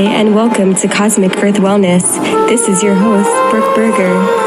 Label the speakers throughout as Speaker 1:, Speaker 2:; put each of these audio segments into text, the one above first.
Speaker 1: and welcome to Cosmic Earth Wellness. This is your host, Brooke Berger.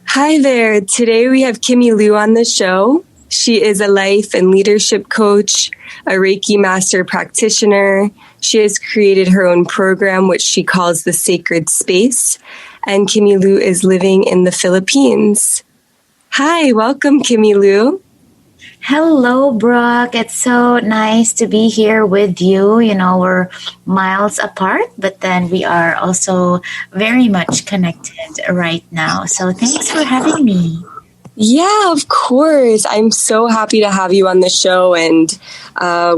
Speaker 1: Hi there. Today we have Kimi Lu on the show. She is a life and leadership coach, a Reiki master practitioner. She has created her own program, which she calls the SacredSpace. And Kimi Lu is living in the Philippines. Hi, welcome, Kimi Lu.
Speaker 2: Hello, Brooke. It's so nice to be here with you. You know, we're miles apart, but then we are also very much connected right now. So thanks for having me.
Speaker 1: Yeah, of course. I'm so happy to have you on the show. And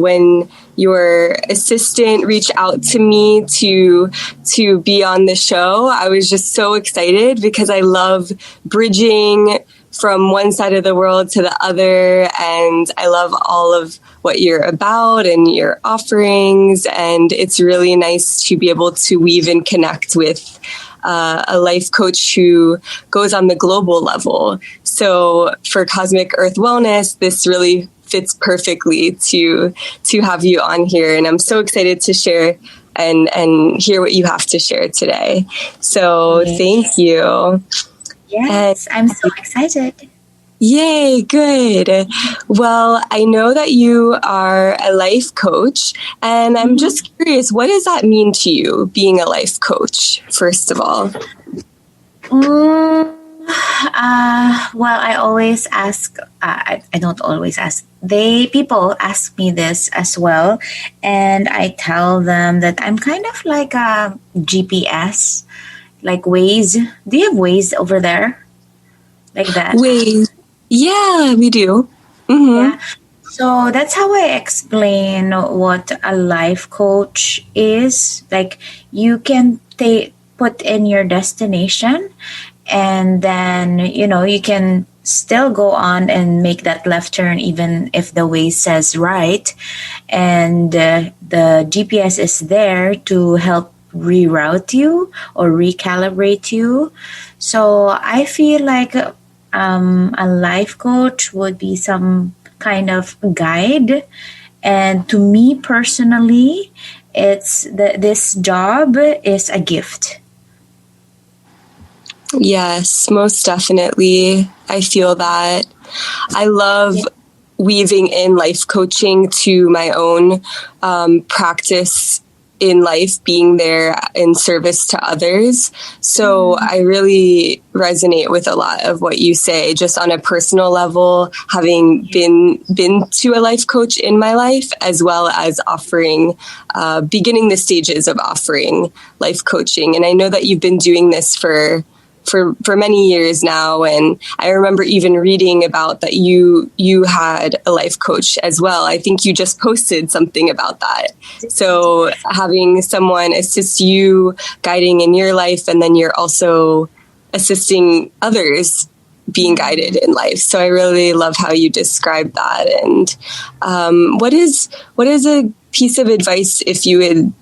Speaker 1: when your assistant reached out to me to be on the show, I was just so excited because I love bridging from one side of the world to the other. And I love all of what you're about and your offerings. And it's really nice to be able to weave and connect with a life coach who goes on the global level. So for Cosmic Earth Wellness, this really fits perfectly to have you on here. And I'm so excited to share and hear what you have to share today. So Thank you.
Speaker 2: Yes, I'm so excited.
Speaker 1: Yay, good. Well, I know that you are a life coach, and I'm just curious, what does that mean to you, being a life coach, first of all?
Speaker 2: Well, I always ask, I don't always ask, people ask me this as well, and I tell them that I'm kind of like a GPS, like Waze. Do you have Waze over there? Like that?
Speaker 1: Waze. Yeah, we do. Mm-hmm.
Speaker 2: Yeah. So that's how I explain what a life coach is. Like you can put in your destination and then, you can still go on and make that left turn even if the Waze says right. And the GPS is there to help reroute you or recalibrate you. So I feel like a life coach would be some kind of guide. And to me personally, this job is a gift.
Speaker 1: Yes, most definitely. I feel that. I love weaving in life coaching to my own practice in life, being there in service to others. So I really resonate with a lot of what you say, just on a personal level, having been to a life coach in my life, as well as beginning the stages of offering life coaching. And I know that you've been doing this for many years now. And I remember even reading about that you had a life coach as well. I think you just posted something about that. So having someone assist you guiding in your life, and then you're also assisting others being guided in life. So I really love how you describe that. And what is a piece of advice, if you would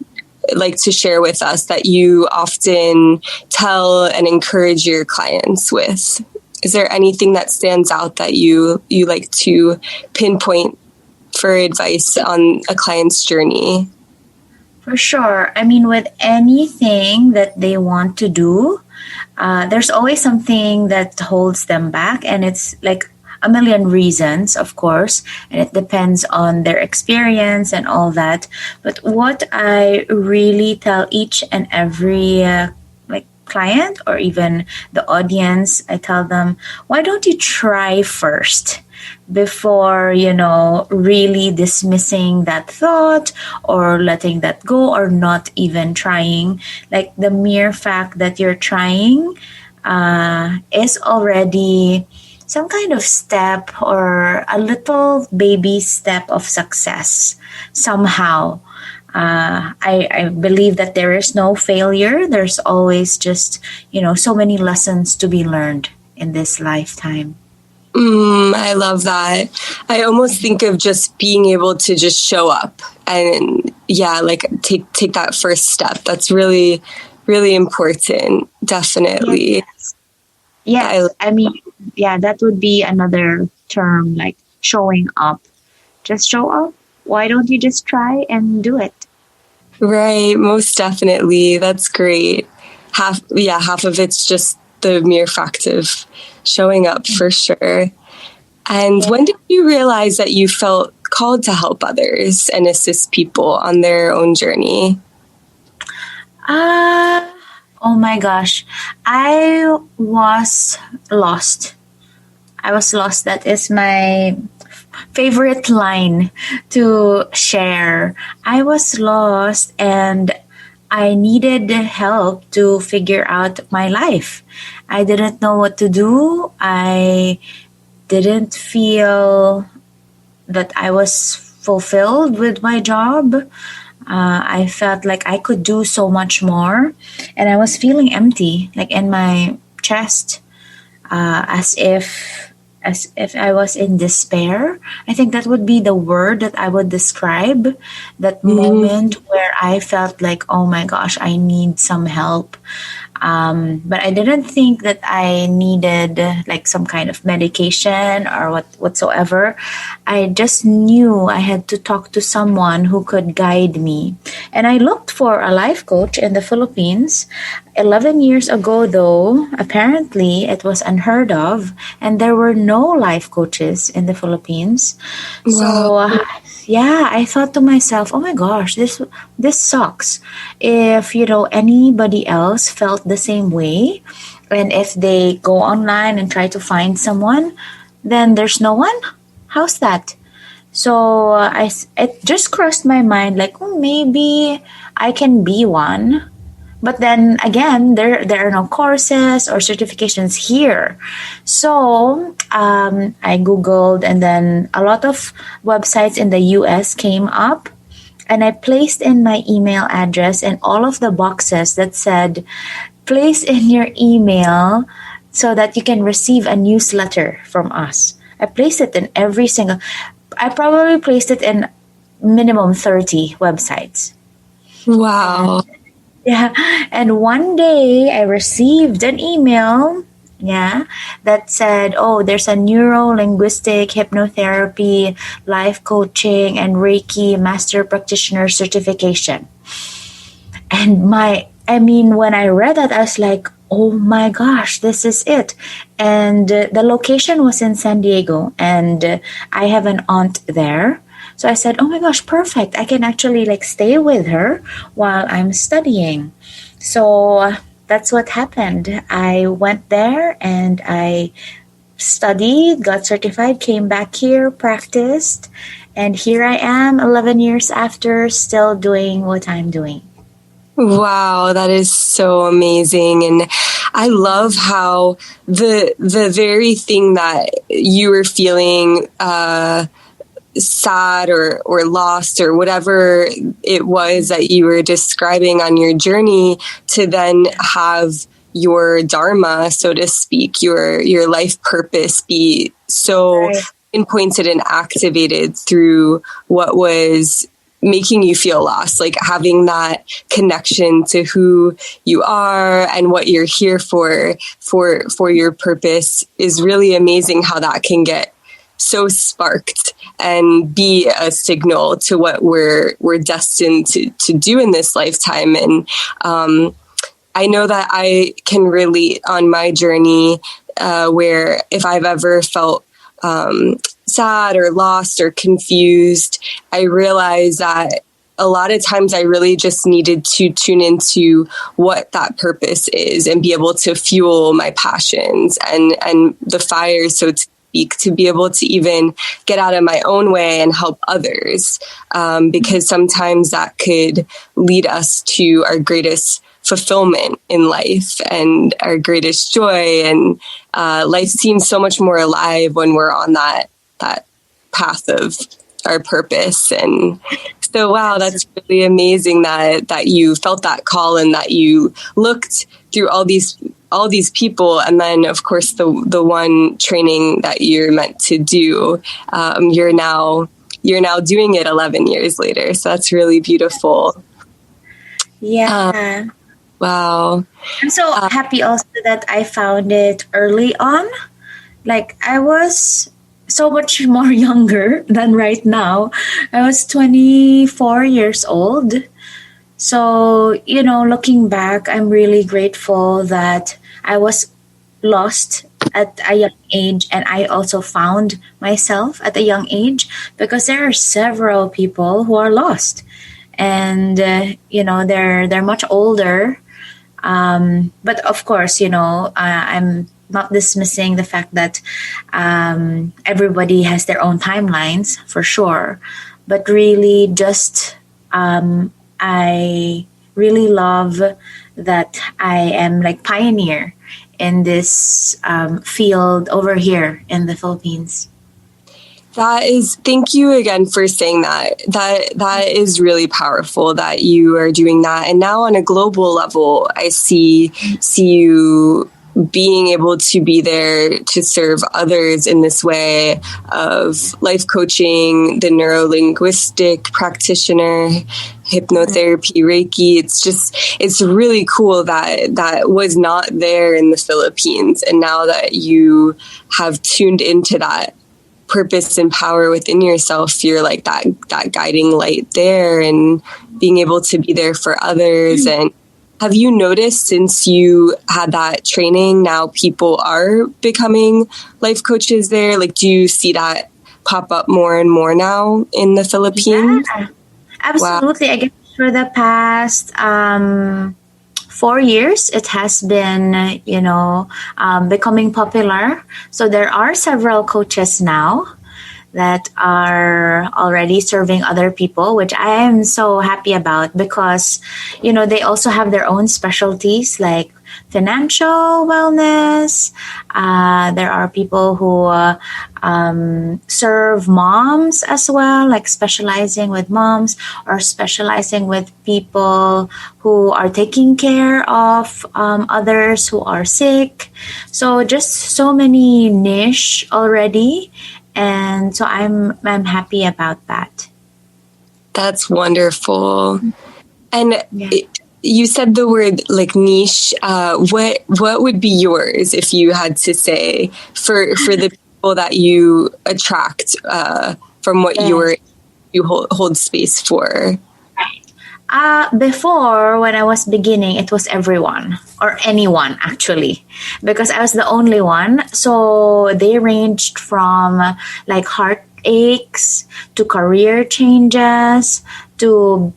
Speaker 1: like to share with us, that you often tell and encourage your clients with? Is there anything that stands out that you like to pinpoint for advice on a client's journey?
Speaker 2: For sure. I mean, with anything that they want to do, there's always something that holds them back, and it's like a million reasons, of course, and it depends on their experience and all that. But what I really tell each and every client or even the audience, I tell them, why don't you try first before, really dismissing that thought or letting that go or not even trying. Like the mere fact that you're trying is already some kind of step or a little baby step of success somehow. I believe that there is no failure. There's always just, so many lessons to be learned in this lifetime.
Speaker 1: I love that. I almost think of just being able to just show up and take that first step. That's really, really important. Definitely.
Speaker 2: Yes. I mean, that would be another term, like showing up. Just show up. Why don't you just try and do it?
Speaker 1: Right. Most definitely. That's great. Half of it's just the mere fact of showing up, for sure. And when did you realize that you felt called to help others and assist people on their own journey?
Speaker 2: Oh my gosh. I was lost. That is my favorite line to share. I was lost and I needed help to figure out my life. I didn't know what to do. I didn't feel that I was fulfilled with my job. I felt like I could do so much more. And I was feeling empty, like in my chest, as if I was in despair. I think that would be the word that I would describe that moment where I felt like, oh my gosh, I need some help. But I didn't think that I needed like some kind of medication or whatsoever. I just knew I had to talk to someone who could guide me. And I looked for a life coach in the Philippines. 11 years ago, though, apparently it was unheard of, and there were no life coaches in the Philippines.
Speaker 1: Wow.
Speaker 2: So I thought to myself, oh my gosh, this sucks. If anybody else felt the same way, and if they go online and try to find someone, then there's no one. How's that? So it just crossed my mind, like, oh, maybe I can be one. But then again, there are no courses or certifications here. So I Googled, and then a lot of websites in the US came up. And I placed in my email address and all of the boxes that said, place in your email so that you can receive a newsletter from us. I placed it in I probably placed it in minimum 30 websites.
Speaker 1: Wow.
Speaker 2: And one day I received an email, that said, oh, there's a neuro-linguistic hypnotherapy, life coaching, and Reiki master practitioner certification. And when I read that, I was like, oh my gosh, this is it. And the location was in San Diego, and I have an aunt there. So I said, oh my gosh, perfect. I can actually stay with her while I'm studying. So that's what happened. I went there and I studied, got certified, came back here, practiced. And here I am 11 years after, still doing what I'm doing.
Speaker 1: Wow, that is so amazing. And I love how the very thing that you were feeling sad or lost or whatever it was that you were describing on your journey, to then have your dharma, so to speak, your life purpose be so pinpointed and activated through what was making you feel lost, like having that connection to who you are and what you're here for your purpose is really amazing. How that can get so sparked and be a signal to what we're destined to do in this lifetime. And I know that I can relate on my journey, where if I've ever felt sad or lost or confused, I realized that a lot of times I really just needed to tune into what that purpose is and be able to fuel my passions and the fire, so to speak, to be able to even get out of my own way and help others, because sometimes that could lead us to our greatest fulfillment in life and our greatest joy. And life seems so much more alive when we're on that path of our purpose. And So wow, that's really amazing that you felt that call and that you looked through all these people, and then of course the one training that you're meant to do, you're now doing it 11 years later. So that's really beautiful.
Speaker 2: Yeah.
Speaker 1: Wow.
Speaker 2: I'm so happy also that I found it early on. Like, I was so much more younger than right now. I was 24 years old. So, looking back, I'm really grateful that I was lost at a young age, and I also found myself at a young age, because there are several people who are lost, and they're much older. But of course, I'm not dismissing the fact that everybody has their own timelines, for sure. But really, just I really love that I am like pioneer in this field over here in the Philippines.
Speaker 1: Thank you again for saying that. That is really powerful that you are doing that. And now on a global level, I see you being able to be there to serve others in this way of life coaching, the neuro-linguistic practitioner, hypnotherapy, Reiki. It's really cool that was not there in the Philippines. And now that you have tuned into that purpose and power within yourself, you're like that guiding light there, and being able to be there for others. And have you noticed, since you had that training, now people are becoming life coaches there? Like, do you see that pop up more and more now in the Philippines?
Speaker 2: Yeah, absolutely. Wow. I guess for the past 4 years, it has been, becoming popular. So there are several coaches now that are already serving other people, which I am so happy about, because, they also have their own specialties like financial wellness. There are people who serve moms as well, like specializing with moms, or specializing with people who are taking care of others who are sick. So just so many niche already. And so I'm happy about that.
Speaker 1: That's wonderful. And you said the word like niche. What would be yours if you had to say for the people that you attract from what you hold space for?
Speaker 2: Before, when I was beginning, it was everyone or anyone, actually, because I was the only one. So they ranged from like heartaches to career changes to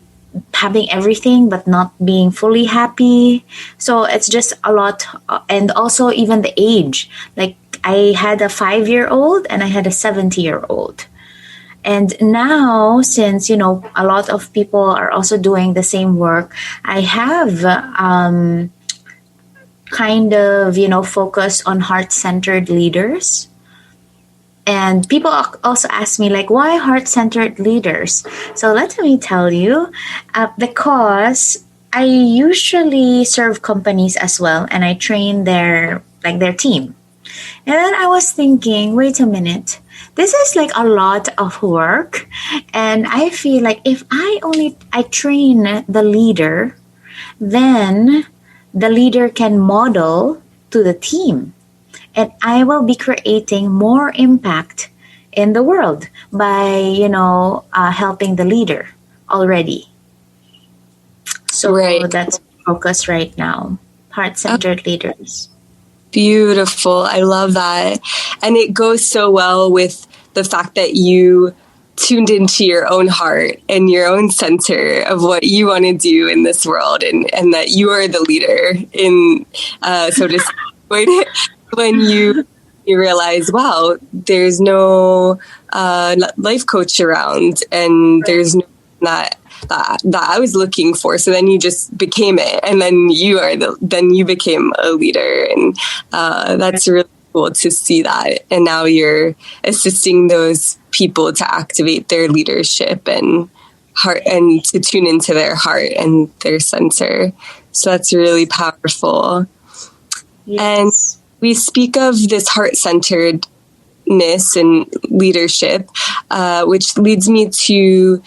Speaker 2: having everything but not being fully happy. So it's just a lot. And also even the age, like I had a 5-year-old and I had a 70-year-old. And now, since, a lot of people are also doing the same work, I have kind of, focused on heart-centered leaders. And people also ask me, like, why heart-centered leaders? So let me tell you, because I usually serve companies as well, and I train their team. And then I was thinking, wait a minute. This is like a lot of work, and I feel like if I train the leader, then the leader can model to the team, and I will be creating more impact in the world by helping the leader already. So that's focus right now, heart-centered leaders.
Speaker 1: Beautiful. I love that. And it goes so well with the fact that you tuned into your own heart and your own center of what you want to do in this world, and that you are the leader in, so to speak, when you realize, wow, there's no life coach around, and there's no that I was looking for. So then you just became it, and then you became a leader, and that's really cool to see that. And now you're assisting those people to activate their leadership and heart and to tune into their heart and their center. So that's really powerful.
Speaker 2: Yes.
Speaker 1: And we speak of this heart-centeredness and leadership, which leads me to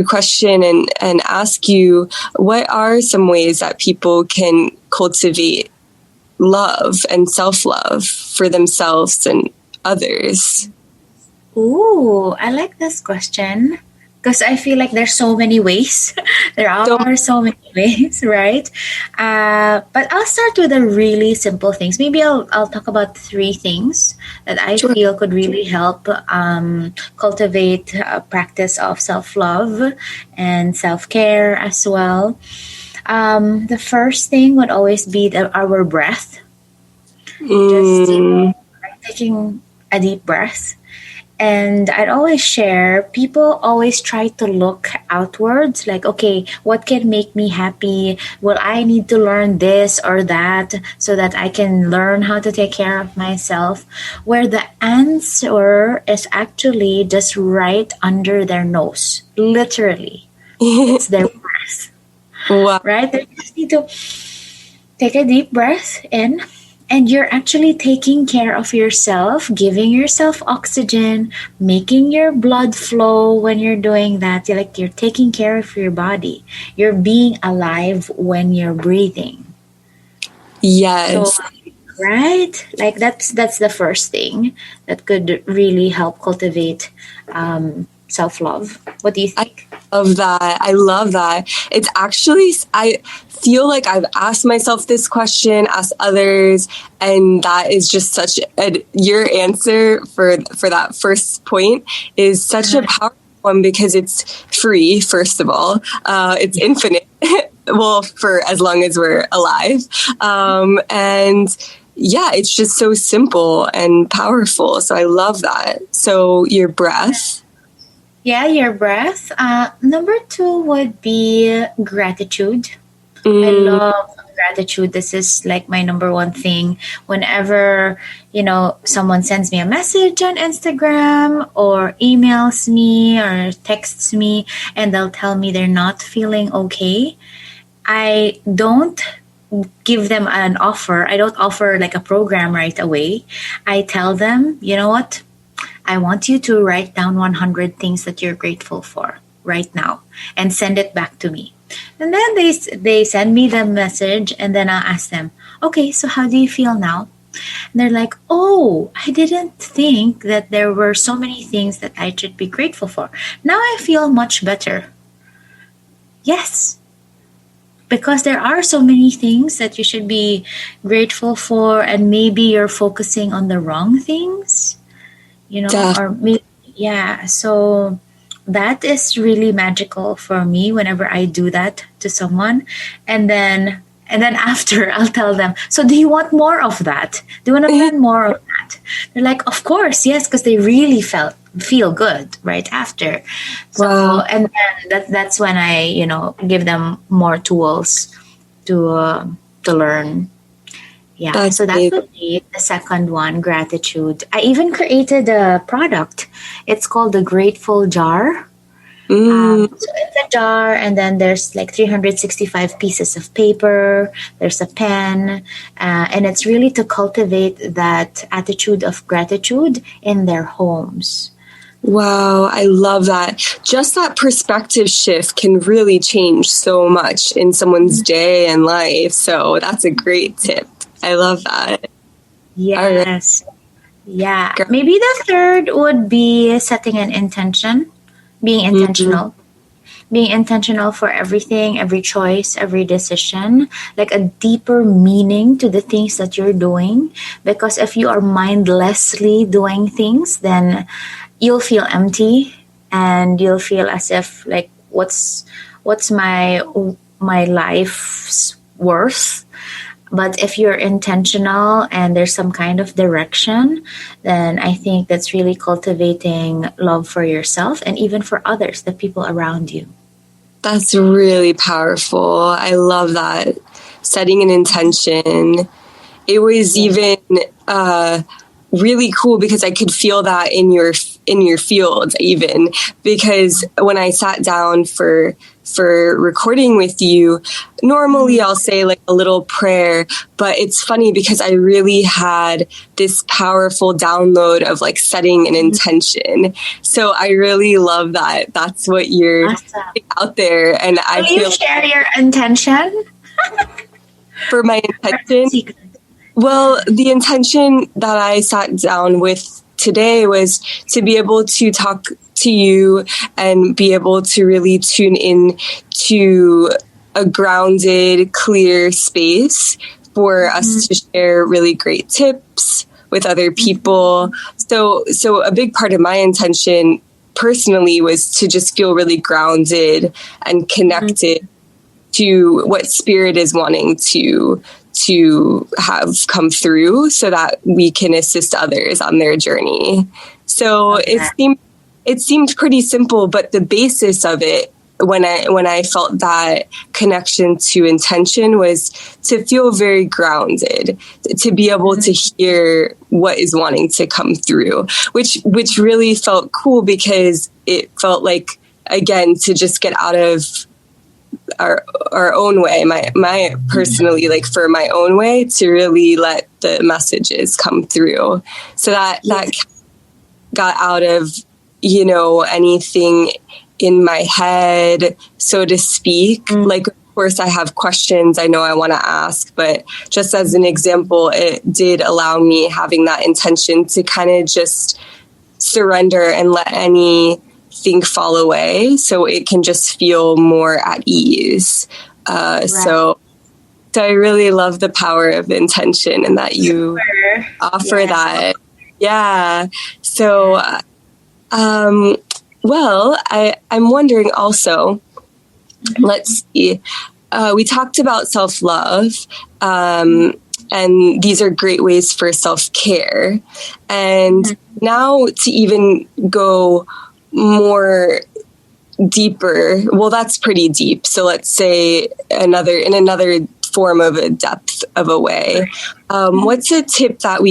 Speaker 1: question and ask you, what are some ways that people can cultivate love and self-love for themselves and others?
Speaker 2: Ooh, I like this question because I feel like there's so many ways. There are so many ways, right? But I'll start with the really simple things. Maybe I'll talk about 3 things that I feel could really help cultivate a practice of self-love and self-care as well. The first thing would always be our breath. Just taking a deep breath. And I'd always share, people always try to look outwards, like, okay, what can make me happy? Well, I need to learn this or that so that I can learn how to take care of myself. Where the answer is actually just right under their nose, literally. It's their breath.
Speaker 1: Wow.
Speaker 2: Right? They just need to take a deep breath in. And you're actually taking care of yourself, giving yourself oxygen, making your blood flow when you're doing that. You're taking care of your body. You're being alive when you're breathing.
Speaker 1: Yes.
Speaker 2: So, right? Like that's the first thing that could really help cultivate self-love. What do you think?
Speaker 1: I love that. It's actually, I feel like I've asked myself this question, asked others, and that is just such your answer for that first point is such a powerful one because it's free, first of all. It's infinite, well, for as long as we're alive. And yeah, it's just so simple and powerful. So I love that. So your breath.
Speaker 2: Yeah, your breath. Number 2 would be gratitude. I love gratitude. This is like my number 1 thing. Whenever, someone sends me a message on Instagram or emails me or texts me and they'll tell me they're not feeling okay, I don't give them an offer. I don't offer like a program right away. I tell them, you know what? I want you to write down 100 things that you're grateful for right now and send it back to me. And then they send me the message and then I'll ask them, okay, so how do you feel now? And they're like, oh, I didn't think that there were so many things that I should be grateful for. Now I feel much better. Yes. Because there are so many things that you should be grateful for and maybe you're focusing on the wrong things. Or maybe, so that is really magical for me whenever I do that to someone. And then after I'll tell them, so do you want more of that? Do you want to learn more of that? They're like, of course, yes, because they really feel good right after. So,
Speaker 1: wow.
Speaker 2: And then that's when I, give them more tools to learn. Yeah, so that would be the second one, gratitude. I even created a product. It's called the Grateful Jar. So it's a jar, and then there's like 365 pieces of paper. There's a pen, and it's really to cultivate that attitude of gratitude in their homes.
Speaker 1: Wow, I love that. Just that perspective shift can really change so much in someone's day and life. So that's a great tip. I love that.
Speaker 2: Yes. Right. Yeah. Maybe the third would be setting an intention, being intentional. Being intentional for everything, every choice, every decision, like a deeper meaning to the things that you're doing. Because if you are mindlessly doing things, then you'll feel empty and you'll feel as if like, what's my life's worth? But if you're intentional and there's some kind of direction, then I think that's really cultivating love for yourself and even for others, the people around you.
Speaker 1: That's really powerful. I love that. Setting an intention. It was even really cool because I could feel that in in your field even, because when I sat down for recording with you, normally I'll say like a little prayer, but it's funny because I really had this powerful download of like setting an intention. So I really love that. That's what you're putting out there. And I feel
Speaker 2: you share your intention?
Speaker 1: For my intention? Well, the intention that I sat down with today was to be able to talk to you and be able to really tune in to a grounded, clear space for us to share really great tips with other people. So a big part of my intention personally was to just feel really grounded and connected to what spirit is wanting to have come through so that we can assist others on their journey. So it seemed pretty simple, but the basis of it, when I felt that connection to intention, was to feel very grounded, to be able to hear what is wanting to come through, which really felt cool because it felt like, again, to just get out of our own way, my personally, like for my own way, to really let the messages come through. So that got out of, anything in my head, so to speak. Like, of course, I have questions I know I want to ask, but just as an example, it did allow me, having that intention, to kind of just surrender and let anything fall away so it can just feel more at ease. So I really love the power of intention and that you offer that. Yeah. So, well, I'm wondering also, let's see, we talked about self-love, and these are great ways for self-care. And now to even go more deeper, well, that's pretty deep. So let's say in another form of a depth of a way, what's a tip that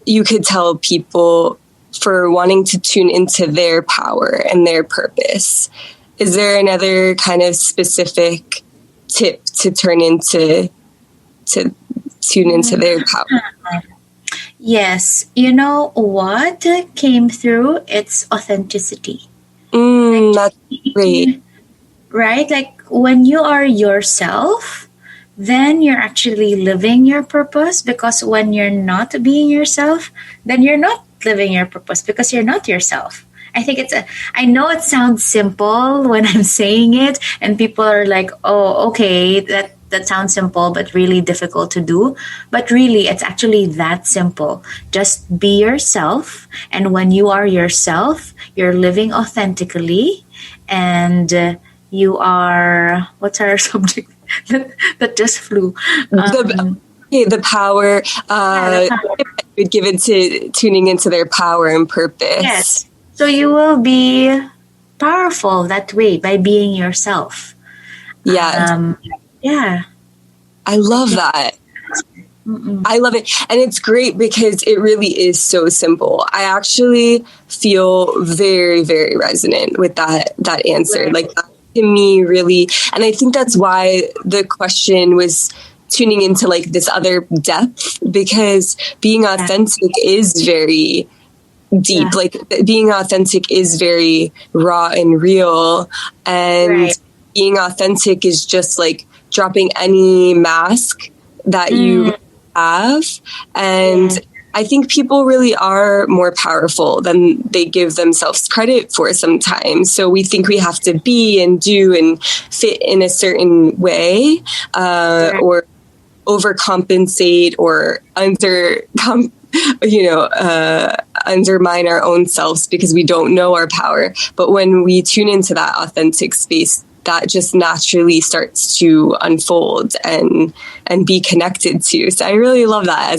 Speaker 1: you could tell people for wanting to tune into their power and their purpose? Is there another kind of specific tip to tune into their power?
Speaker 2: Yes. You know what came through? It's authenticity.
Speaker 1: That's great.
Speaker 2: Right? Like when you are yourself, then you're actually living your purpose, because when you're not being yourself, then you're not living your purpose because you're not yourself. I think I know it sounds simple when I'm saying it, and people are like, oh, okay, that sounds simple, but really difficult to do. But really, it's actually that simple. Just be yourself. And when you are yourself, you're living authentically, and you are, what's our subject? that just flew.
Speaker 1: The power, would give into tuning into their power and purpose.
Speaker 2: Yes. So you will be powerful that way by being yourself.
Speaker 1: Yeah.
Speaker 2: Yeah.
Speaker 1: I love that. I love it. And it's great because it really is so simple. I actually feel very, very resonant with that answer.
Speaker 2: Right.
Speaker 1: Like, that to me really, and I think that's why the question was tuning into like this other depth, because being authentic is very deep. Yeah. Like being authentic is very raw and real, and being authentic is just like dropping any mask that you have. And I think people really are more powerful than they give themselves credit for sometimes. So we think we have to be and do and fit in a certain way, or overcompensate or undermine our own selves because we don't know our power. But when we tune into that authentic space, that just naturally starts to unfold and be connected to. So I really love that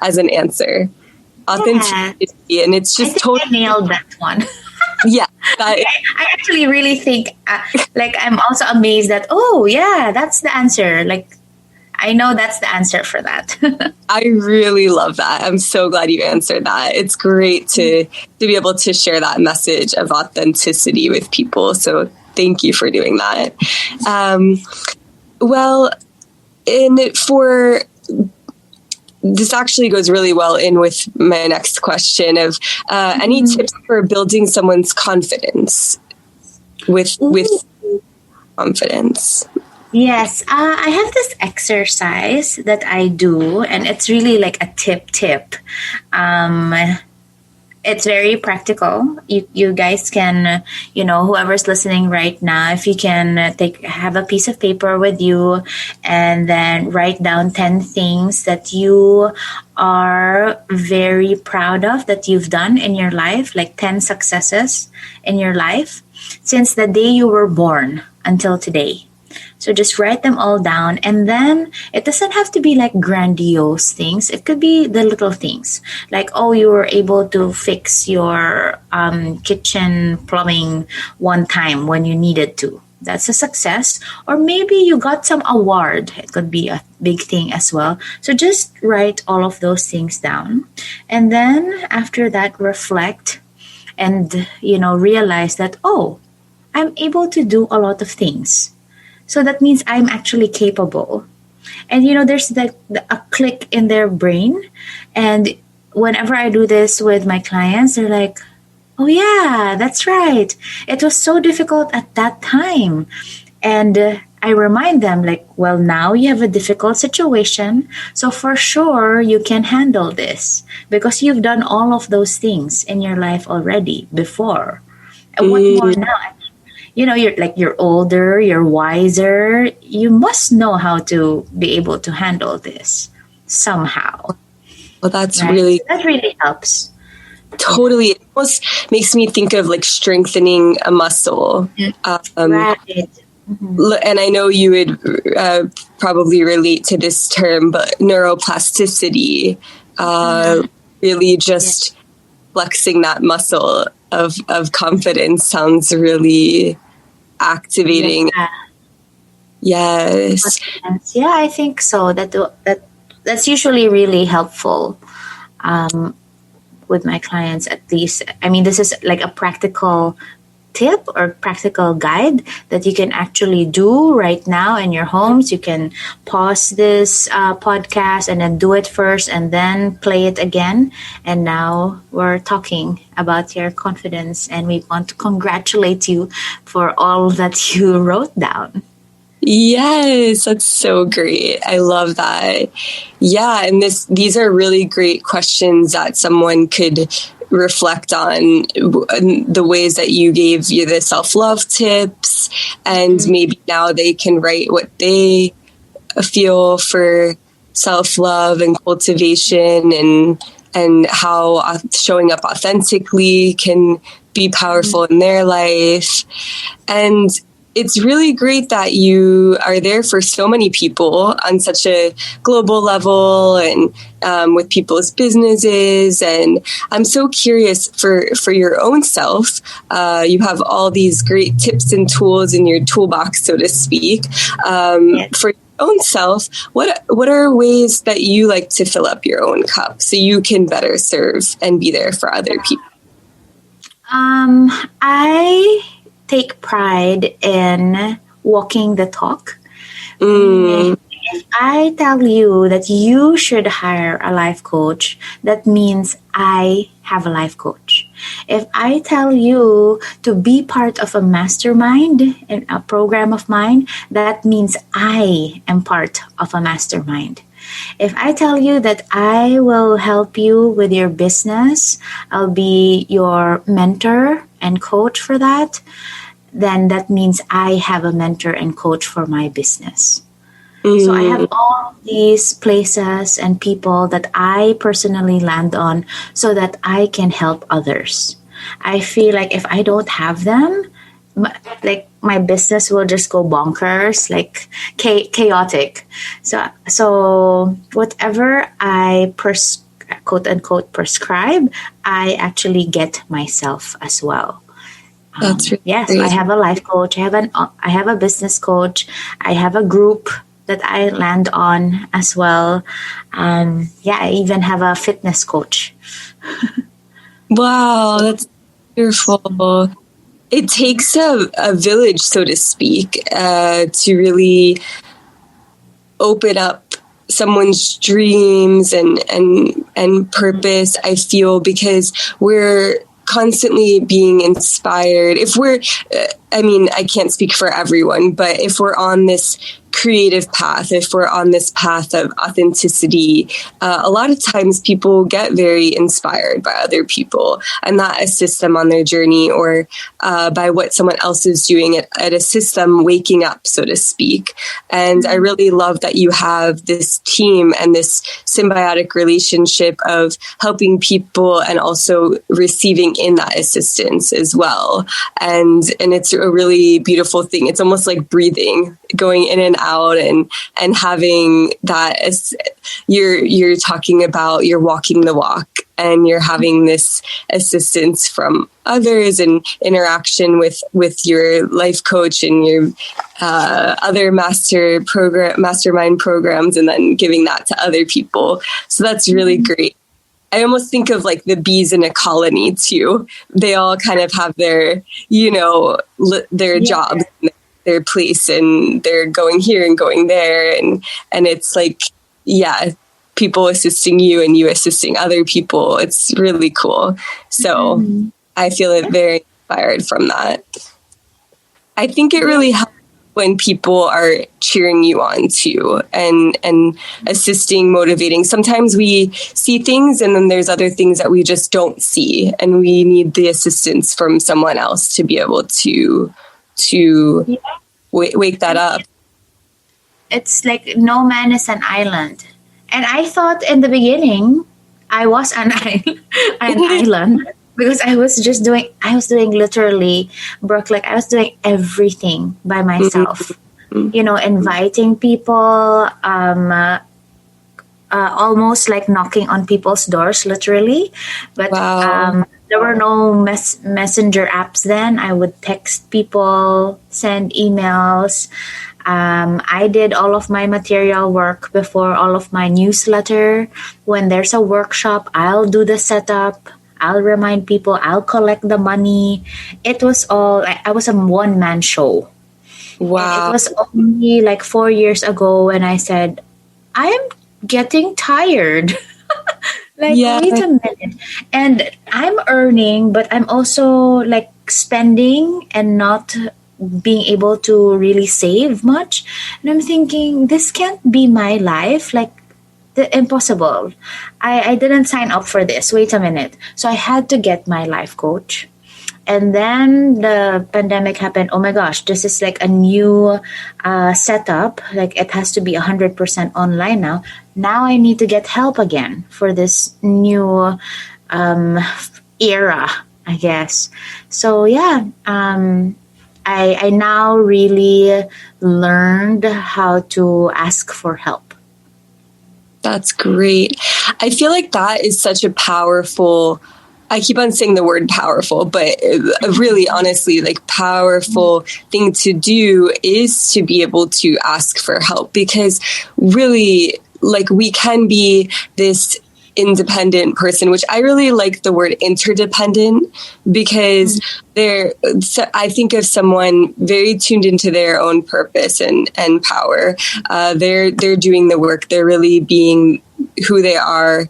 Speaker 1: as an answer. Authenticity, and it's just totally
Speaker 2: nailed that one.
Speaker 1: Yeah.
Speaker 2: I actually really think, like, I'm also amazed that, oh yeah, that's the answer. Like, I know that's the answer for that.
Speaker 1: I really love that. I'm so glad you answered that. It's great to be able to share that message of authenticity with people. So thank you for doing that. Well, this actually goes really well in with my next question of any tips for building someone's confidence with confidence.
Speaker 2: Yes, I have this exercise that I do, and it's really like a tip. It's very practical. You guys can, whoever's listening right now, if you can have a piece of paper with you and then write down 10 things that you are very proud of that you've done in your life, like 10 successes in your life since the day you were born until today. So just write them all down, and then it doesn't have to be like grandiose things. It could be the little things, like, oh, you were able to fix your kitchen plumbing one time when you needed to. That's a success. Or maybe you got some award. It could be a big thing as well. So just write all of those things down, and then after that, reflect and realize that, oh, I'm able to do a lot of things. So that means I'm actually capable. And, there's a click in their brain. And whenever I do this with my clients, they're like, oh, yeah, that's right. It was so difficult at that time. And I remind them, like, well, now you have a difficult situation. So for sure, you can handle this because you've done all of those things in your life already before. And what more now? You're older, you're wiser. You must know how to be able to handle this somehow.
Speaker 1: Well, that's
Speaker 2: right? That really helps.
Speaker 1: Totally. It almost makes me think of like strengthening a muscle.
Speaker 2: Right.
Speaker 1: And I know you would probably relate to this term, but neuroplasticity, really just flexing that muscle of confidence sounds really activating. Yes.
Speaker 2: Yeah, I think so. That's usually really helpful with my clients, at least. I mean, this is like a practical tip or practical guide that you can actually do right now in your homes. You can pause this podcast and then do it first and then play it again. And now we're talking about your confidence, and we want to congratulate you for all that you wrote down.
Speaker 1: Yes, that's so great. I love that. Yeah, and these are really great questions that someone could reflect on, the ways that you gave you the self-love tips, and maybe now they can write what they feel for self-love and cultivation, and how showing up authentically can be powerful in their life. And it's really great that you are there for so many people on such a global level, and with people's businesses. And I'm so curious for your own self. You have all these great tips and tools in your toolbox, so to speak. Yes. For your own self, what are ways that you like to fill up your own cup so you can better serve and be there for other people?
Speaker 2: I take pride in walking the talk. If I tell you that you should hire a life coach, that means I have a life coach. If I tell you to be part of a mastermind in a program of mine, that means I am part of a mastermind. If I tell you that I will help you with your business, I'll be your mentor and coach for that, then that means I have a mentor and coach for my business. So I have all these places and people that I personally land on so that I can help others. I feel like if I don't have them, like my business will just go bonkers, like chaotic. So whatever I quote unquote prescribe, I actually get myself as well.
Speaker 1: That's really
Speaker 2: yes,
Speaker 1: great.
Speaker 2: I have a life coach. I have a business coach. I have a group that I land on as well. I even have a fitness coach.
Speaker 1: Wow, that's wonderful. It takes a village, so to speak, to really open up someone's dreams and purpose, I feel, because we're constantly being inspired. If we're, I can't speak for everyone, but if we're on this creative path, if we're on this path of authenticity, a lot of times people get very inspired by other people, and that assists them on their journey, or by what someone else is doing. It assists them waking up, so to speak. And I really love that you have this team and this symbiotic relationship of helping people and also receiving in that assistance as well. And it's a really beautiful thing. It's almost like breathing, going in and out, and having that, as you're talking about, you're walking the walk, and you're having this assistance from others and interaction with your life coach and your other mastermind programs, and then giving that to other people. So that's really great. I almost think of like the bees in a colony too. They all kind of have their, their jobs, their place, and they're going here and going there. And it's like, people assisting you and you assisting other people. It's really cool. So I feel it very inspired from that. I think it really helps when people are cheering you on too, and assisting, motivating. Sometimes we see things and then there's other things that we just don't see, and we need the assistance from someone else to be able to wake that up.
Speaker 2: It's like no man is an island. And I thought in the beginning I was an island, because I was doing literally, Brooke, like I was doing everything by myself, inviting people, almost like knocking on people's doors, literally. But there were no messenger apps then. I would text people, send emails. I did all of my material work before all of my newsletter. When there's a workshop, I'll do the setup. I'll remind people. I'll collect the money. It was all, I was a one-man show.
Speaker 1: Wow.
Speaker 2: And it was only like 4 years ago when I said, I'm getting tired. Wait a minute. And I'm earning, but I'm also like spending and not being able to really save much. And I'm thinking, this can't be my life. Like, impossible. I didn't sign up for this. Wait a minute. So I had to get my life coach. And then the pandemic happened. Oh my gosh, this is like a new setup. Like, it has to be 100% online now. Now I need to get help again for this new era, I guess. So I now really learned how to ask for help.
Speaker 1: That's great. I feel like that is such a powerful, I keep on saying the word powerful, but really honestly, like powerful thing to do is to be able to ask for help, because really, like, we can be this independent person, which I really like the word interdependent, because I think of someone very tuned into their own purpose and power. They're doing the work. They're really being who they are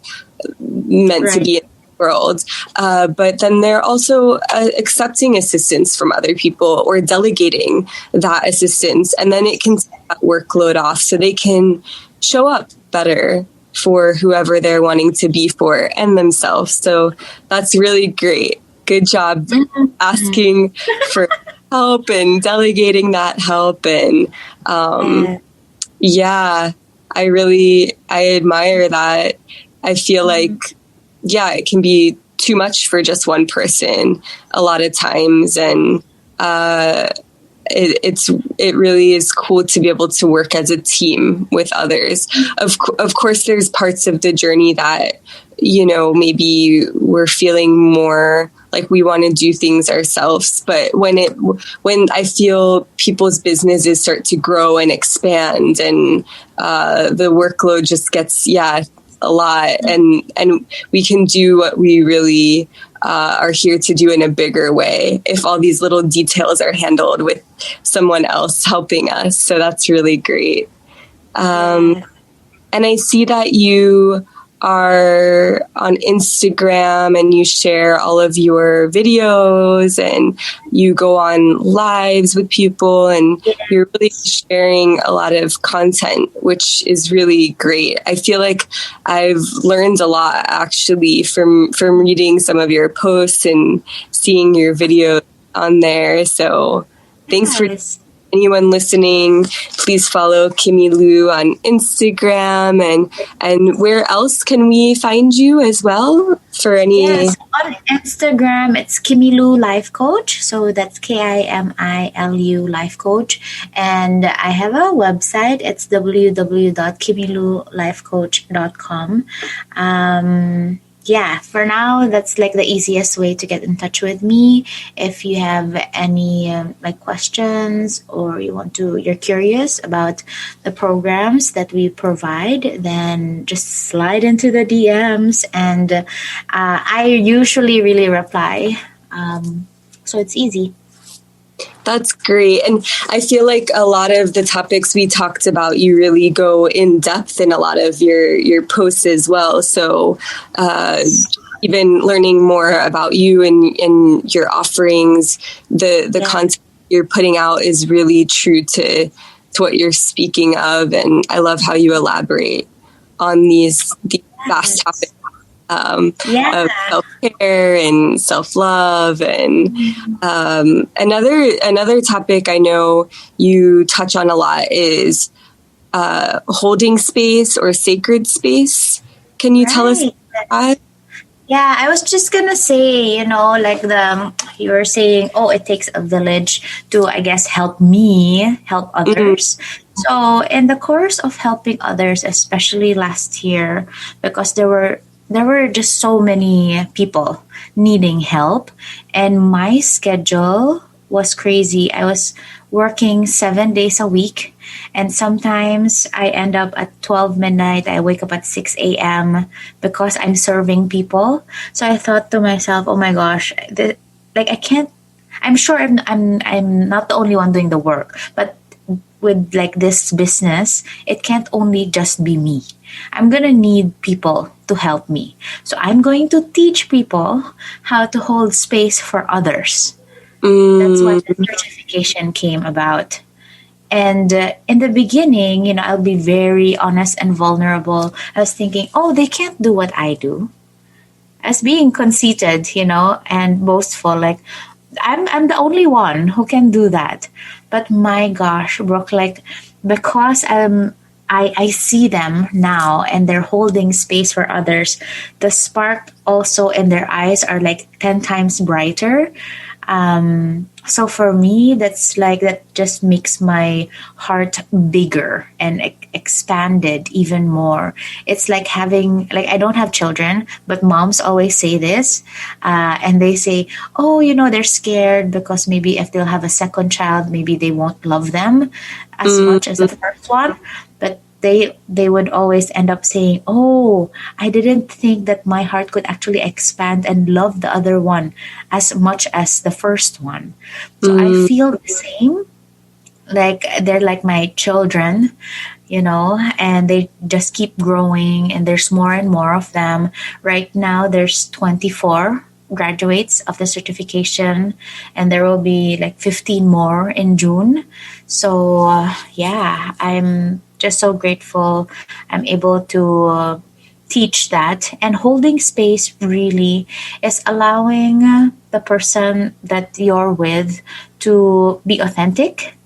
Speaker 1: meant to be in the world. But then they're also accepting assistance from other people or delegating that assistance. And then it can take that workload off so they can show up better for whoever they're wanting to be for and themselves. So that's really great. Good job asking for help and delegating that help. And I admire that. I feel like, it can be too much for just one person a lot of times. And it really is cool to be able to work as a team with others. Of course, there's parts of the journey that, maybe we're feeling more like we want to do things ourselves. But when I feel people's businesses start to grow and expand, and the workload just gets a lot, and we can do what we really are here to do in a bigger way if all these little details are handled with someone else helping us. So that's really great. And I see that you are on Instagram and you share all of your videos and you go on lives with people, and you're really sharing a lot of content, which is really great. I feel like I've learned a lot actually from reading some of your posts and seeing your videos on there. So thanks for anyone listening. Please follow Kimi Lu on Instagram, and where else can we find you as well for any?
Speaker 2: Yes, on Instagram it's Kimi Lu Life Coach. So that's KIMILU Life Coach, and I have a website. It's www.kimilulifecoach.com. For now, that's like the easiest way to get in touch with me. If you have any questions, or you're curious about the programs that we provide, then just slide into the DMs, and I usually really reply. So it's easy.
Speaker 1: That's great. And I feel like a lot of the topics we talked about, you really go in depth in a lot of your posts as well. So even learning more about you and your offerings, the content you're putting out is really true to what you're speaking of. And I love how you elaborate on these vast topics. Of self-care and self-love, and another topic I know you touch on a lot is holding space or sacred space. Can you tell us about that?
Speaker 2: Yeah, I was just gonna say, you were saying, it takes a village to, I guess, help others. So in the course of helping others, especially last year, because there were just so many people needing help, and my schedule was crazy. I was working 7 days a week, and sometimes I end up at 12 midnight. I wake up at 6 a.m. because I'm serving people. So I thought to myself, oh my gosh, I can't. I'm sure I'm not the only one doing the work, but with this business, it can't only just be me. I'm going to need people to help me. So I'm going to teach people how to hold space for others. That's what the certification came about. And in the beginning, I'll be very honest and vulnerable. I was thinking, they can't do what I do. As being conceited, and boastful, I'm the only one who can do that. But my gosh, Brooke, because I see them now and they're holding space for others, the spark also in their eyes are 10 times brighter. So for me, that just makes my heart bigger and expanded even more. It's like having, I don't have children, but moms always say this, and they say, they're scared because maybe if they'll have a second child, maybe they won't love them as much as the first one. But they would always end up saying, I didn't think that my heart could actually expand and love the other one as much as the first one. So I feel the same. They're like my children, and they just keep growing, and there's more and more of them. Right now, there's 24 graduates of the certification, and there will be 15 more in June. So I'm just so grateful I'm able to teach that. And holding space really is allowing the person that you're with to be authentic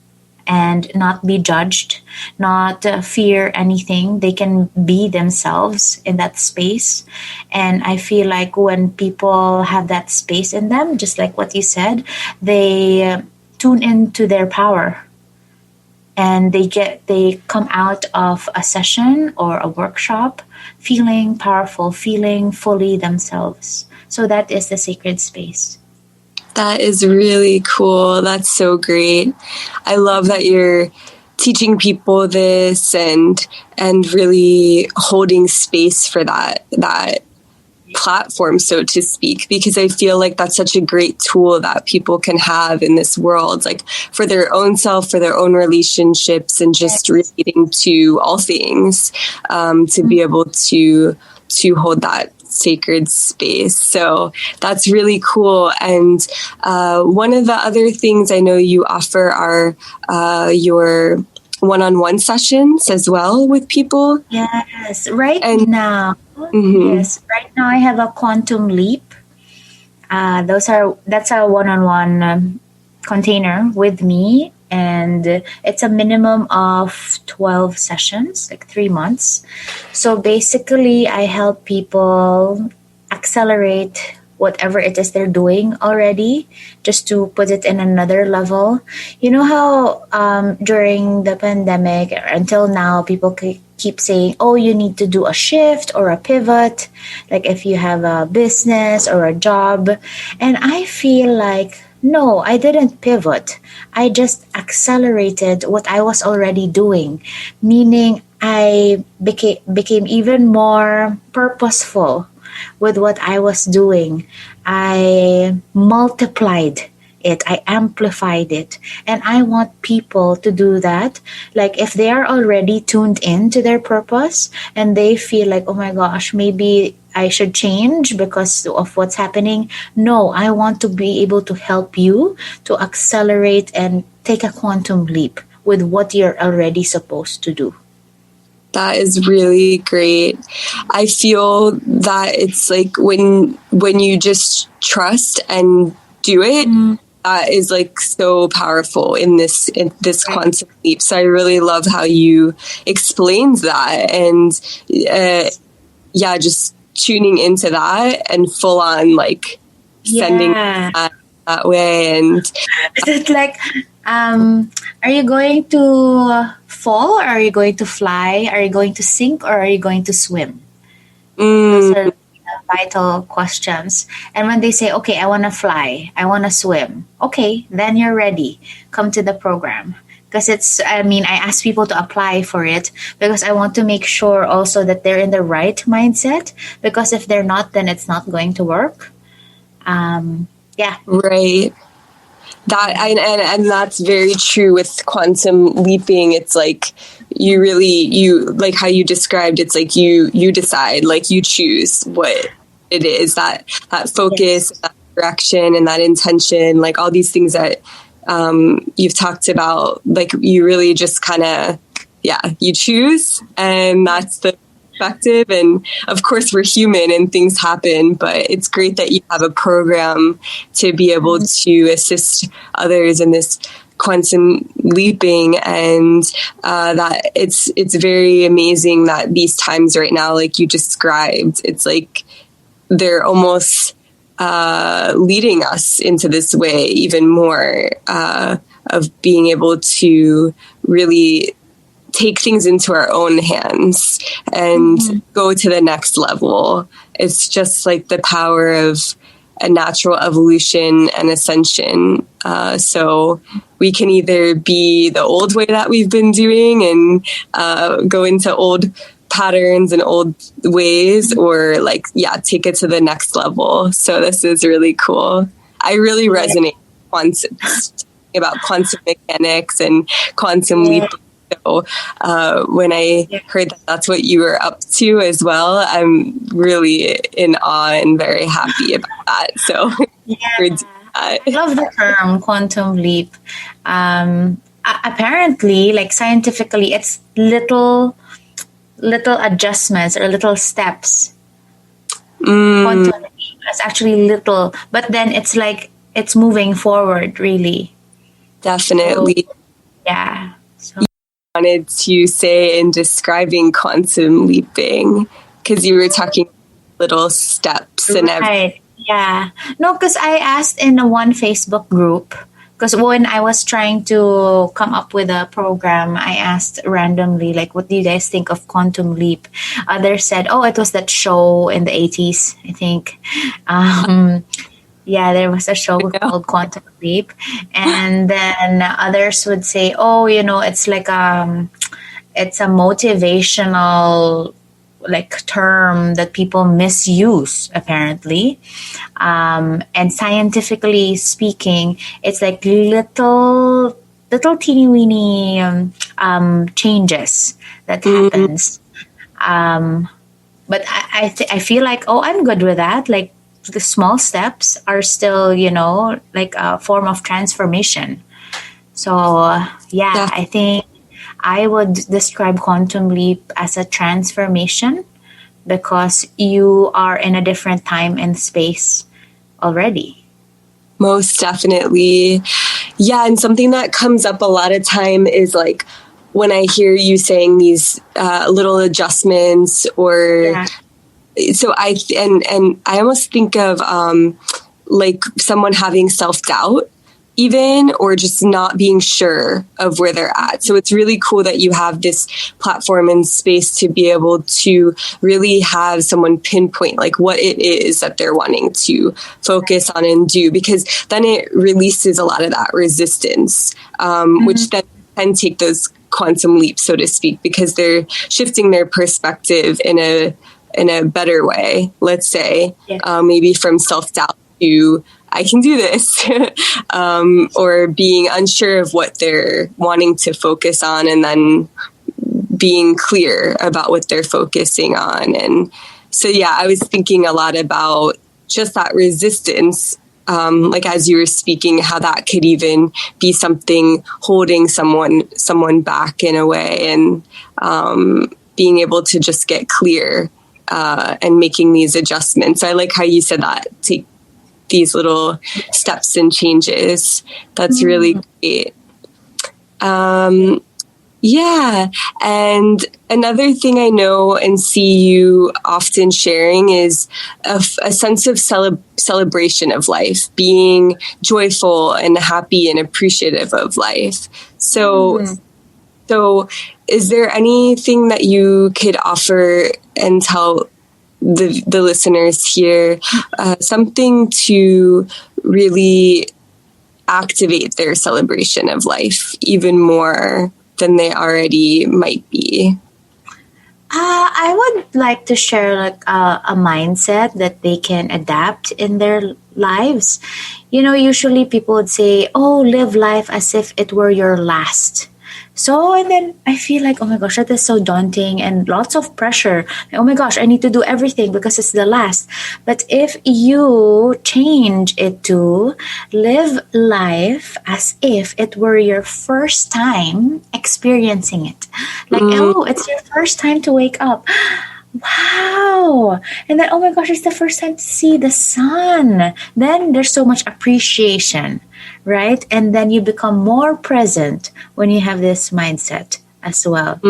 Speaker 2: and not be judged, not fear anything. They can be themselves in that space. And I feel like when people have that space in them, just like what you said, they tune into their power. and they come out of a session or a workshop feeling powerful, feeling fully themselves. So that is the sacred space.
Speaker 1: That is really cool. That's so great. I love that you're teaching people this and really holding space for that platform, so to speak, because I feel like that's such a great tool that people can have in this world, like for their own self, for their own relationships, and just relating to all things, to be able to hold that sacred space. So that's really cool. And one of the other things I know you offer are your one-on-one sessions as well with people.
Speaker 2: Yes, right now I have a quantum leap. That's a one-on-one container with me, and it's a minimum of 12 sessions, like 3 months. So basically I help people accelerate whatever it is they're doing already, just to put it in another level. You know how during the pandemic until now, people keep saying, oh, you need to do a shift or a pivot, like if you have a business or a job. And I feel like, no, I didn't pivot. I just accelerated what I was already doing, meaning I became even more purposeful with what I was doing. I multiplied it. I amplified it. And I want people to do that. Like if they are already tuned in to their purpose and they feel like, oh my gosh, maybe I should change because of what's happening. No, I want to be able to help you to accelerate and take a quantum leap with what you're already supposed to do.
Speaker 1: That is really great. I feel that it's like when you just trust and do it, that is like so powerful in this quantum leap. So I really love how you explained that, and just tuning into that and full on like sending that way. And
Speaker 2: is it like, are you going to fall, or are you going to fly? Are you going to sink, or are you going to swim? Those are vital questions. And when they say, okay, I want to fly, I want to swim, okay, then you're ready. Come to the program. Because I ask people to apply for it because I want to make sure also that they're in the right mindset, because if they're not, then it's not going to work.
Speaker 1: Right. That and that's very true with quantum leaping. It's like you like how you described. It's like you decide, like you choose what it is, that focus, that direction, and that intention, like all these things that you've talked about. Like you really just kind of you choose, and that's the perspective. And of course we're human and things happen, but it's great that you have a program to be able to assist others in this quantum leaping, and that it's very amazing that these times right now, like you described, it's like they're almost leading us into this way even more, of being able to really take things into our own hands and go to the next level. It's just like the power of a natural evolution and ascension. So we can either be the old way that we've been doing and go into old patterns and old ways, or take it to the next level. So this is really cool. I really resonate about quantum mechanics and quantum leaping. So when I heard that that's what you were up to as well, I'm really in awe and very happy about that. So
Speaker 2: I love the term quantum leap. Apparently, like scientifically, it's little adjustments or little steps. Quantum leap is actually little, but then it's like it's moving forward, really.
Speaker 1: Definitely.
Speaker 2: So, So
Speaker 1: wanted to say in describing quantum leaping, because you were talking little steps and everything.
Speaker 2: Yeah. No, because I asked in one Facebook group Because when I was trying to come up with a program, I asked randomly, like, what do you guys think of Quantum Leap? Others said, oh, it was that show in the 80s, I think. Yeah, there was a show called Quantum Leap. And then others would say, oh, it's like it's a motivational like term that people misuse apparently, and scientifically speaking, it's like little teeny weeny changes that happens. But I feel like, oh, I'm good with that. Like the small steps are still, like a form of transformation. So yeah. I think I would describe Quantum Leap as a transformation because you are in a different time and space already.
Speaker 1: Most definitely. Yeah, and something that comes up a lot of time is like when I hear you saying these little adjustments or so I almost think of like someone having self-doubt even, or just not being sure of where they're at. So it's really cool that you have this platform and space to be able to really have someone pinpoint like what it is that they're wanting to focus on and do, because then it releases a lot of that resistance, which then can take those quantum leaps, so to speak, because they're shifting their perspective in a better way, let's say, maybe from self-doubt to I can do this, or being unsure of what they're wanting to focus on and then being clear about what they're focusing on. And so, yeah, I was thinking a lot about just that resistance, like as you were speaking, how that could even be something holding someone back in a way, and being able to just get clear and making these adjustments. I like how you said that, take these little steps and changes. That's really great. Yeah. And another thing I know and see you often sharing is a sense of celebration of life, being joyful and happy and appreciative of life. So is there anything that you could offer and tell the listeners here, something to really activate their celebration of life even more than they already might be?
Speaker 2: I would like to share like a mindset that they can adapt in their lives. Usually people would say, oh, live life as if it were your last. So, and then I feel like, oh my gosh, that is so daunting and lots of pressure. Oh my gosh, I need to do everything because it's the last. But if you change it to live life as if it were your first time experiencing it. Like, oh, it's your first time to wake up. Wow. And then, oh my gosh, it's the first time to see the sun. Then there's so much appreciation, right? And then you become more present when you have this mindset as well.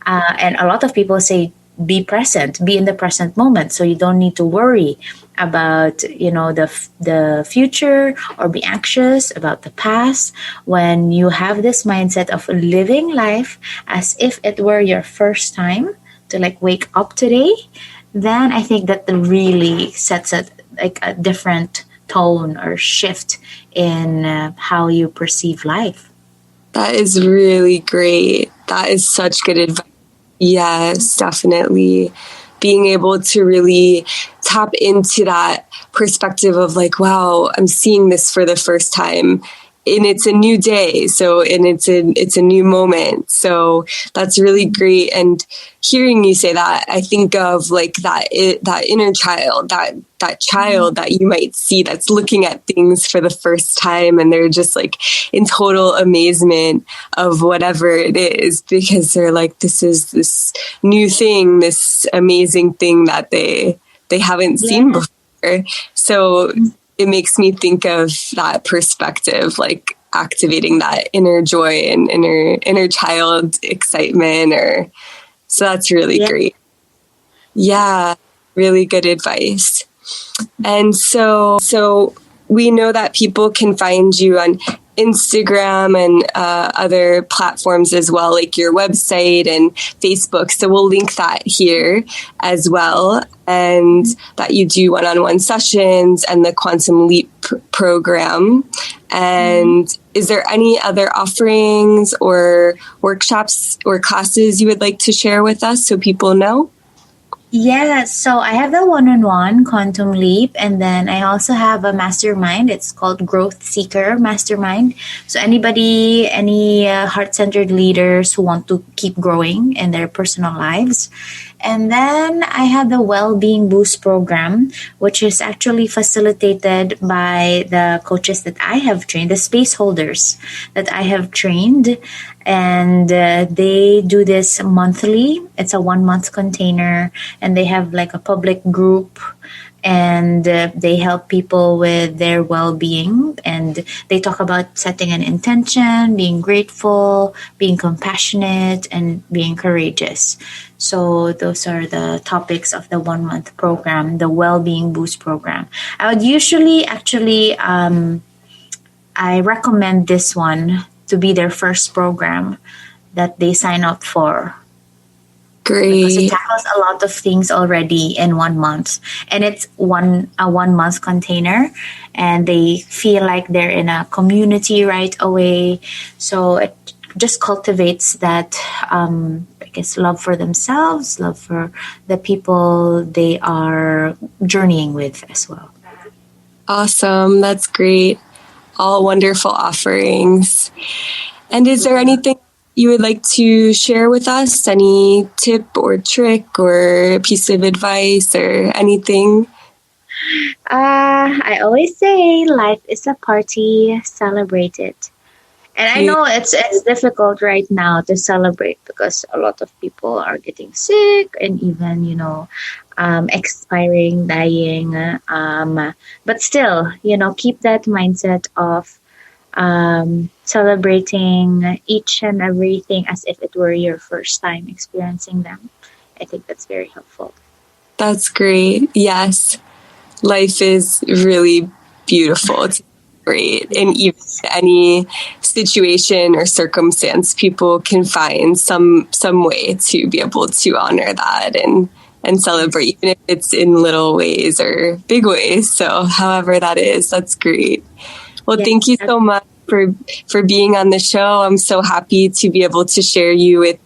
Speaker 2: And a lot of people say, be present, be in the present moment. So you don't need to worry about, the future or be anxious about the past. When you have this mindset of living life as if it were your first time to like wake up today, then I think that really sets a different tone or shift in how you perceive life.
Speaker 1: That is really great. That is such good advice. Yes, definitely. Being able to really tap into that perspective of like, wow, I'm seeing this for the first time. And it's a new day. And it's a new moment. So that's really great. And hearing you say that, I think of like that inner child, that child that you might see that's looking at things for the first time, and they're just like in total amazement of whatever it is, because they're like, this is this new thing, this amazing thing that they haven't seen before. So it makes me think of that perspective, like activating that inner joy and inner child excitement. So that's really great. Yeah, really good advice. And so we know that people can find you on Instagram and other platforms as well, like your website and Facebook. So we'll link that here as well. And that you do one-on-one sessions and the Quantum Leap program. And is there any other offerings or workshops or classes you would like to share with us so people know?
Speaker 2: Yeah, so I have the one-on-one Quantum Leap, and then I also have a mastermind. It's called Growth Seeker Mastermind. So anybody, any heart-centered leaders who want to keep growing in their personal lives. And then I have the Well-Being Boost program, which is actually facilitated by the coaches that I have trained, the space holders that I have trained. And they do this monthly. It's a 1-month container, and they have like a public group, and they help people with their well-being, and they talk about setting an intention, being grateful, being compassionate, and being courageous. So those are the topics of the 1-month program, the Well-Being Boost program. I would usually I recommend this one to be their first program that they sign up for.
Speaker 1: Great.
Speaker 2: Because it tackles a lot of things already in 1 month. And it's a 1-month container. And they feel like they're in a community right away. So it just cultivates that, love for themselves, love for the people they are journeying with as well.
Speaker 1: Awesome. That's great. All wonderful offerings. And is there anything you would like to share with us? Any tip or trick or piece of advice or anything?
Speaker 2: I always say life is a party, celebrate it. And I know it's difficult right now to celebrate because a lot of people are getting sick and even, expiring, dying. But still, keep that mindset of celebrating each and everything as if it were your first time experiencing them. I think that's very helpful.
Speaker 1: That's great. Yes. Life is really beautiful. It's great. And even any situation or circumstance, people can find some way to be able to honor that and celebrate, even if it's in little ways or big ways. So however that is, that's great. Well, thank you so much for being on the show. I'm so happy to be able to share you with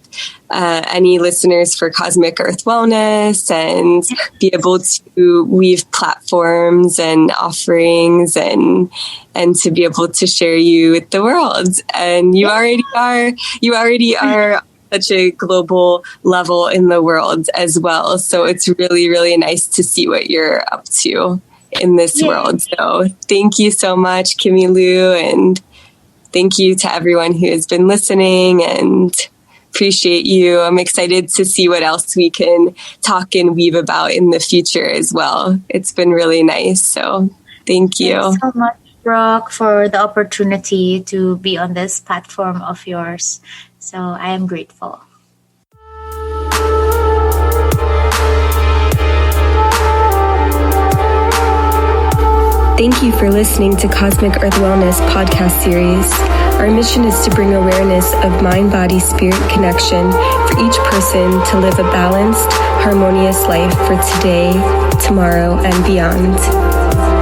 Speaker 1: any listeners for Cosmic Earth Wellness and be able to weave platforms and offerings and to be able to share you with the world. And you already are such a global level in the world as well. So it's really, really nice to see what you're up to in this world. So thank you so much, Kimi Lu, and thank you to everyone who has been listening, and appreciate you. I'm excited to see what else we can talk and weave about in the future as well. It's been really nice. So thank you.
Speaker 2: Thanks so much, Brooke, for the opportunity to be on this platform of yours. So I am grateful.
Speaker 1: Thank you for listening to Cosmic Earth Wellness podcast series. Our mission is to bring awareness of mind, body, spirit connection for each person to live a balanced, harmonious life for today, tomorrow, and beyond.